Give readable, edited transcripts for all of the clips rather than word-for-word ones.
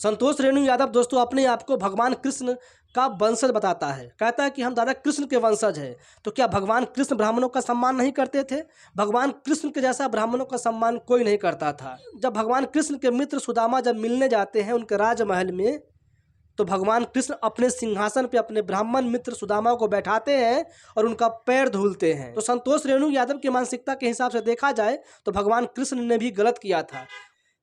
संतोष रेणु यादव दोस्तों अपने आप को भगवान कृष्ण का वंशज बताता है। कहता है कि हम दादा कृष्ण के वंशज हैं। तो क्या भगवान कृष्ण ब्राह्मणों का सम्मान नहीं करते थे? भगवान कृष्ण के जैसा ब्राह्मणों का सम्मान कोई नहीं करता था। जब भगवान कृष्ण के मित्र सुदामा जब मिलने जाते हैं उनके राजमहल में, तो भगवान कृष्ण अपने सिंहासन पे अपने ब्राह्मण मित्र सुदामा को बैठाते हैं और उनका पैर धुलते हैं। तो संतोष रेणु यादव की मानसिकता के हिसाब से देखा जाए तो भगवान कृष्ण ने भी गलत किया था।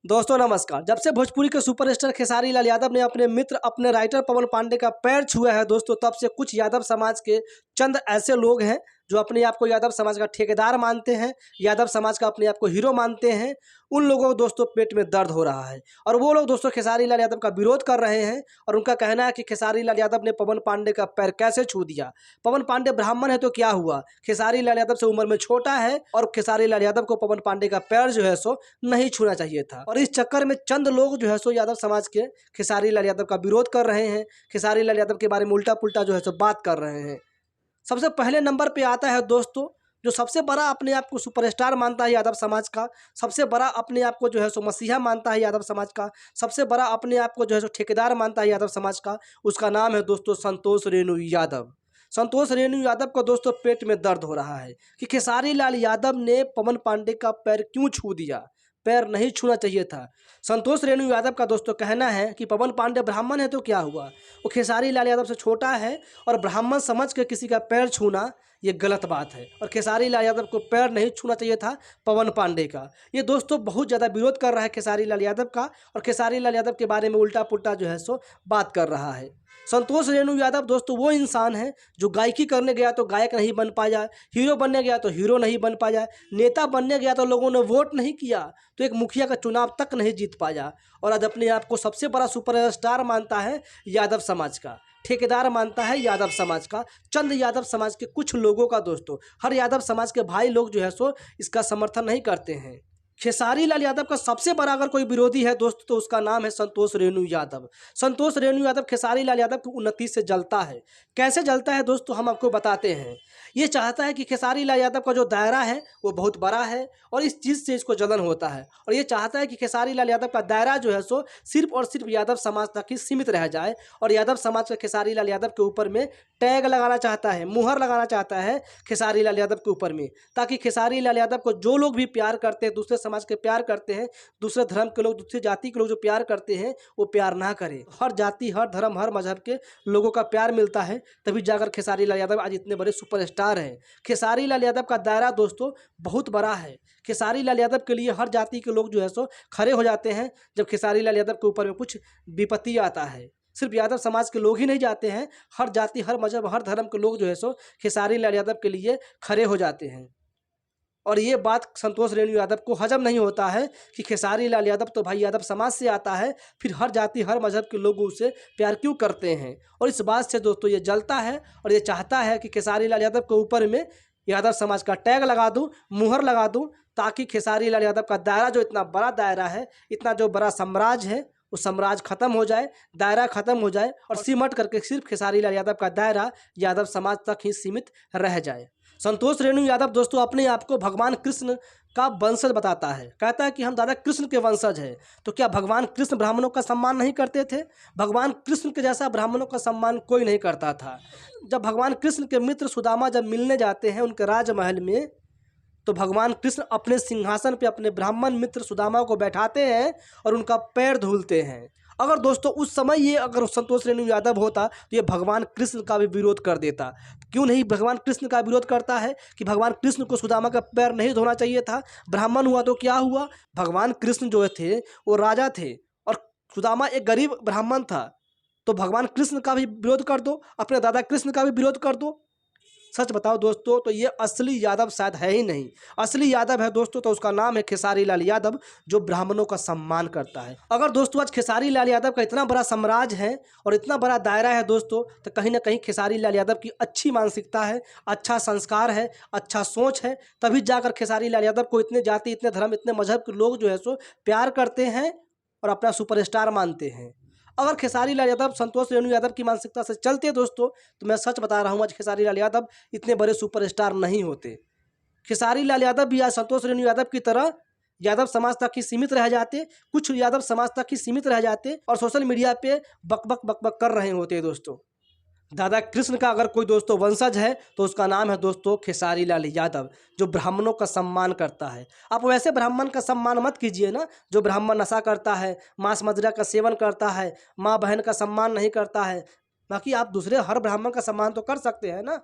दोस्तों नमस्कार। जब से भोजपुरी के सुपरस्टार खेसारी लाल यादव ने अपने मित्र अपने राइटर पवन पांडे का पैर छुआ है दोस्तों, तब से कुछ यादव समाज के चंद ऐसे लोग हैं जो अपने आप को यादव समाज का ठेकेदार मानते हैं, यादव समाज का अपने आप को हीरो मानते हैं। उन लोगों को दोस्तों पेट में दर्द हो रहा है और वो लोग दोस्तों खेसारी लाल यादव का विरोध कर रहे हैं और उनका कहना है कि खेसारी लाल यादव ने पवन पांडे का पैर कैसे छू दिया। पवन पांडे ब्राह्मण है तो क्या हुआ, खेसारी लाल यादव से उम्र में छोटा है और खेसारी लाल यादव को पवन पांडे का पैर जो है सो नहीं छूना चाहिए था। और इस चक्कर में चंद लोग जो है सो यादव समाज के खेसारी लाल यादव का विरोध कर रहे हैं, खेसारी लाल यादव के बारे में उल्टा पुल्टा जो है सो बात कर रहे हैं। सबसे पहले नंबर पे आता है दोस्तों जो सबसे बड़ा अपने आप को सुपरस्टार मानता है यादव समाज का, सबसे बड़ा अपने आप को जो है सो मसीहा मानता है यादव समाज का, सबसे बड़ा अपने आप को जो है सो ठेकेदार मानता है यादव समाज का, उसका नाम है दोस्तों संतोष रेणु यादव। संतोष रेणु यादव को दोस्तों पेट में दर्द हो रहा है कि खेसारी लाल यादव ने पवन पांडे का पैर क्यों छू दिया, पैर नहीं छूना चाहिए था। संतोष रेणु यादव का दोस्तों कहना है कि पवन पांडे ब्राह्मण है तो क्या हुआ, वो खेसारी लाल यादव से छोटा है और ब्राह्मण समझ के किसी का पैर छूना ये गलत बात है और खेसारी लाल यादव को पैर नहीं छूना चाहिए था पवन पांडे का। ये दोस्तों बहुत ज़्यादा विरोध कर रहा है खेसारी लाल यादव का और खेसारी लाल यादव के बारे में उल्टा पुल्टा जो है सो बात कर रहा है। संतोष रेणु यादव दोस्तों वो इंसान है जो गायकी करने गया तो गायक नहीं बन पाया, हीरो बनने गया तो हीरो नहीं बन पाया, नेता बनने गया तो लोगों ने वोट नहीं किया, तो एक मुखिया का चुनाव तक नहीं जीत पाया और आज अपने आप को सबसे बड़ा सुपरस्टार मानता है यादव समाज का, ठेकेदार मानता है यादव समाज का, चंद यादव समाज के कुछ लोगों का। दोस्तों हर यादव समाज के भाई लोग जो है सो इसका समर्थन नहीं करते हैं। खेसारी लाल यादव का सबसे बड़ा अगर कोई विरोधी है दोस्तों तो उसका नाम है संतोष रेणु यादव। संतोष रेणु यादव खेसारी लाल यादव की उन्नति से जलता है। कैसे जलता है दोस्तों हम आपको बताते हैं। ये चाहता है कि खेसारी लाल यादव का जो दायरा है वो बहुत बड़ा है और इस चीज़ से इसको जलन होता है और ये चाहता है कि खेसारी लाल यादव का दायरा जो है सो सिर्फ और सिर्फ यादव समाज तक ही सीमित रह जाए और यादव समाज का खेसारी लाल यादव के ऊपर में टैग लगाना चाहता है, मुहर लगाना चाहता है खेसारी लाल यादव के ऊपर में, ताकि खेसारी लाल यादव को जो लोग भी प्यार करते हैं, दूसरे समाज के प्यार करते हैं, दूसरे धर्म के लोग, दूसरी जाति के लोग जो प्यार करते हैं वो प्यार ना करें। हर जाति, हर धर्म, हर मजहब के लोगों का प्यार मिलता है तभी जाकर खेसारी लाल यादव आज इतने बड़े सुपरस्टार हैं। खेसारी लाल यादव का दायरा दोस्तों बहुत बड़ा है। खेसारी लाल यादव के लिए हर जाति के लोग जो है सो खड़े हो जाते हैं जब खेसारी लाल यादव के ऊपर में कुछ विपत्ति आता है। सिर्फ यादव समाज के लोग ही नहीं जाते हैं, हर जाति, हर मजहब, हर धर्म के लोग जो है सो खेसारी लाल यादव के लिए खड़े हो जाते हैं। और ये बात संतोष रेणु यादव को हजम नहीं होता है कि खेसारी लाल यादव तो भाई यादव समाज से आता है, फिर हर जाति, हर मजहब के लोग उसे प्यार क्यों करते हैं। और इस बात से दोस्तों ये जलता है और ये चाहता है कि खेसारी लाल यादव के ऊपर में यादव समाज का टैग लगा दूं, मुहर लगा दूं, ताकि खेसारी लाल यादव का दायरा जो इतना बड़ा दायरा है, इतना जो बड़ा साम्राज्य है, वो साम्राज्य खत्म हो जाए, दायरा खत्म हो जाए और सिमट करके सिर्फ खेसारी लाल यादव का दायरा यादव समाज तक ही सीमित रह जाए। संतोष रेणु यादव दोस्तों अपने आप को भगवान कृष्ण का वंशज बताता है। कहता है कि हम दादा कृष्ण के वंशज हैं। तो क्या भगवान कृष्ण ब्राह्मणों का सम्मान नहीं करते थे? भगवान कृष्ण के जैसा ब्राह्मणों का सम्मान कोई नहीं करता था। जब भगवान कृष्ण के मित्र सुदामा जब मिलने जाते हैं उनके राजमहल में, तो भगवान कृष्ण अपने सिंहासन पे अपने ब्राह्मण मित्र सुदामा को बैठाते हैं और उनका पैर धुलते हैं। अगर दोस्तों उस समय ये अगर संतोष रेणु यादव होता तो ये भगवान कृष्ण का भी विरोध कर देता। क्यों नहीं भगवान कृष्ण का विरोध करता है कि भगवान कृष्ण को सुदामा का पैर नहीं धोना चाहिए था, ब्राह्मण हुआ तो क्या हुआ। भगवान कृष्ण जो थे वो राजा थे और सुदामा एक गरीब ब्राह्मण था, तो भगवान कृष्ण का भी विरोध कर दो, अपने दादा कृष्ण का भी विरोध कर दो। सच बताओ दोस्तों तो ये असली यादव शायद है ही नहीं। असली यादव है दोस्तों तो उसका नाम है खेसारी लाल यादव, जो ब्राह्मणों का सम्मान करता है। अगर दोस्तों आज खेसारी लाल यादव का इतना बड़ा साम्राज्य है और इतना बड़ा दायरा है दोस्तों, तो कहीं ना कहीं खेसारी लाल यादव की अच्छी मानसिकता है, अच्छा संस्कार है, अच्छा सोच है, तभी जाकर खेसारी लाल यादव को इतने जाति, इतने धर्म, इतने मजहब के लोग जो है सो प्यार करते हैं और अपना सुपरस्टार मानते हैं। अगर खेसारी लाल यादव संतोष रेणु यादव की मानसिकता से चलते दोस्तों, तो मैं सच बता रहा हूँ आज खेसारी लाल यादव इतने बड़े सुपरस्टार नहीं होते। खेसारी लाल यादव भी आज संतोष रेणु यादव की तरह यादव समाज तक ही सीमित रह जाते, कुछ यादव समाज तक ही सीमित रह जाते और सोशल मीडिया पे बक बक कर रहे होते दोस्तों। दादा कृष्ण का अगर कोई दोस्तों वंशज है तो उसका नाम है दोस्तों खेसारी लाल यादव, जो ब्राह्मणों का सम्मान करता है। आप वैसे ब्राह्मण का सम्मान मत कीजिए ना, जो ब्राह्मण नशा करता है, मांस मदिरा का सेवन करता है, माँ बहन का सम्मान नहीं करता है। बाकी आप दूसरे हर ब्राह्मण का सम्मान तो कर सकते हैं ना।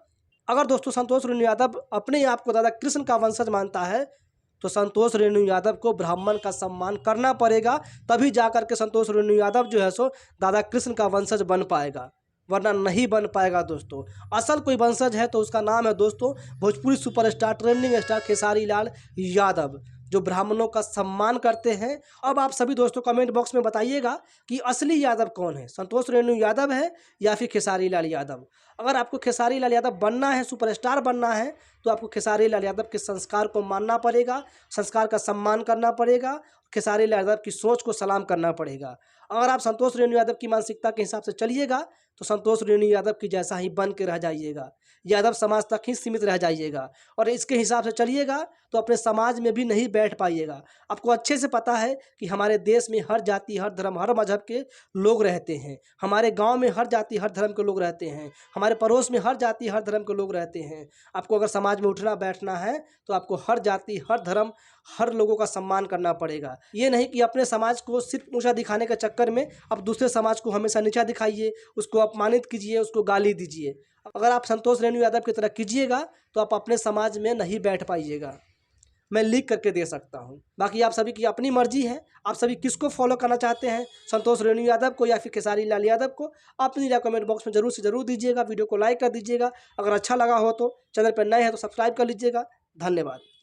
अगर दोस्तों संतोष रेणु यादव अपने आप को दादा कृष्ण का वंशज मानता है तो संतोष रेणु यादव को ब्राह्मण का सम्मान करना पड़ेगा, तभी जाकर के संतोष रेणु यादव जो है सो दादा कृष्ण का वंशज बन पाएगा, वरना नहीं बन पाएगा दोस्तों। असल कोई वंशज है तो उसका नाम है दोस्तों Bhojpuri superstar trending star Khesari Lal Yadav, जो ब्राह्मणों का सम्मान करते हैं। अब आप सभी दोस्तों कमेंट बॉक्स में बताइएगा कि असली यादव कौन है, संतोष रेणु यादव है या फिर खेसारी लाल यादव। अगर आपको खेसारी लाल यादव बनना है, सुपरस्टार बनना है, तो आपको खेसारी लाल यादव के संस्कार को मानना पड़ेगा, संस्कार का सम्मान करना पड़ेगा, खेसारी लाल यादव की सोच को सलाम करना पड़ेगा। अगर आप संतोष रेणु यादव की मानसिकता के हिसाब से चलिएगा तो संतोष रेणु यादव की जैसा ही बन के रह जाइएगा, यादव समाज तक ही सीमित रह जाइएगा। और इसके हिसाब से चलिएगा तो अपने समाज में भी नहीं बैठ पाइएगा। आपको अच्छे से पता है कि हमारे देश में हर जाति, हर धर्म, हर मजहब के लोग रहते हैं। हमारे गांव में हर जाति, हर धर्म के लोग रहते हैं। हमारे पड़ोस में हर जाति, हर धर्म के लोग रहते हैं। आपको अगर समाज में उठना बैठना है तो आपको हर जाति, हर धर्म, हर लोगों का सम्मान करना पड़ेगा। ये नहीं कि अपने समाज को सिर्फ ऊंचा दिखाने के चक्कर में आप दूसरे समाज को हमेशा नीचा दिखाइए, उसको अपमानित कीजिए, उसको गाली दीजिए। अगर आप संतोष रेणु यादव की तरह कीजिएगा तो आप अपने समाज में नहीं बैठ पाइएगा, मैं लिख करके दे सकता हूँ। बाकी आप सभी की अपनी मर्जी है, आप सभी किसको फॉलो करना चाहते हैं, संतोष रेणु यादव को या फिर खेसारी लाल यादव को, अपनी राय कमेंट बॉक्स में जरूर से जरूर दीजिएगा। वीडियो को लाइक कर दीजिएगा, अगर अच्छा लगा हो तो चैनल पर नए हैं तो सब्सक्राइब कर लीजिएगा। धन्यवाद।